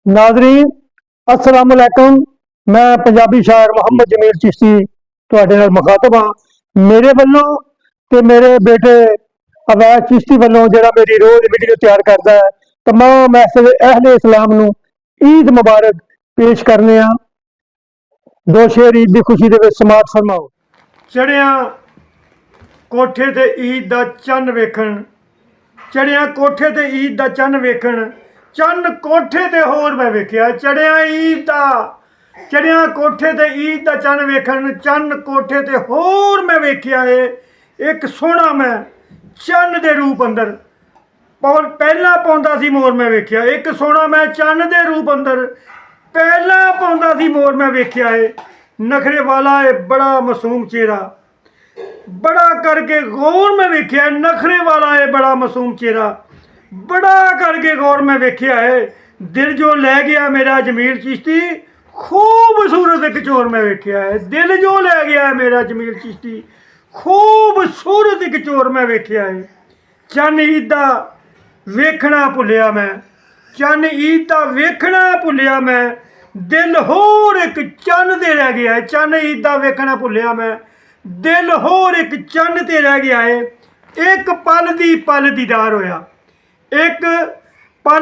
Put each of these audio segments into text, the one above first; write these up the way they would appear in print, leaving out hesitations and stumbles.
नाज़रीन अस्सलाम वालेकुम। मैं पंजाबी शायर मुहम्मद जमील चिश्ती तुहाडे नाल मुखातब हाँ। मेरे वालों ते मेरे बेटे अवैध चिश्ती वालों जिहड़ा मेरी रोज़ वीडियो तैयार करता है, तमाम अहले इस्लाम नूं ईद मुबारक पेश करने आ। दो शेर ईद की खुशी दे विच समाअत फरमाओ। चढ़िया कोठे ते ईद दा चन्न वेखण, चढ़िया कोठे ते ईद दा चन्न वेखण, चन्न कोठे ते होर मैं वेख्या। चढ़िया ईद दा चढ़िया कोठे ते ईद दा चन्न वेखण, चन्न कोठे ते होर मैं वेख्या है। एक सोहना मैं चन्न दे रूप अंदर पहला पाउंदा सी मोर मैं वेख्या। एक सोहना मैं चन्न दे रूप अंदर पहला पाउंदा सी मोर मैं वेख्या है। नखरे वाला है बड़ा मासूम चेहरा, बड़ा करके गौर में वेख्या है। नखरे वाला है बड़ा मासूम चेहरा, बड़ा करके गौर में वेख्या है। दिल जो लै गया मेरा जमील चिश्ती, खूबसूरत एक चोर में वेख्या है। दिल जो लै गया है मेरा जमील चिश्ती, खूबसूरत एक चोर में वेख्या है। चन्न ईद दा वेखना भुलिया मैं, चन्न ईद दा वेखना भुलिया मैं। दिल होर एक चन्न ते रह गया है। चन्न ईद दा वेखना भुलिया मैं, दिल होर एक चन्न ते रह गया है। एक पल दीदार होया, एक पल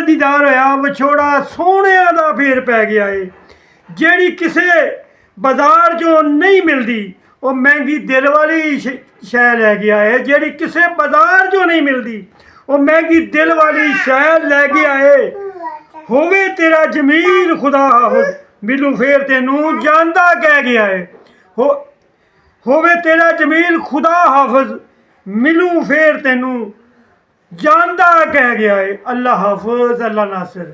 दीदार होया। विछोड़ा सोहणिया दा फेर पै गया है। जेड़ी किसे बाजार चों नहीं मिलती वो महंगी दिल वाली शै लै गया है। जेड़ी किसे बाजार चों नहीं मिलती वो महंगी दिल वाली शै लै गया है। होवे तेरा जमील खुदा हाफिज, मिलू फेर तेनू जानदा कह गया है। होवे तेरा जमील खुदा हाफिज, मिलू फेर तेनू जानदा कह गया है। अल्लाह हाफिज, अल्लाह नासिर।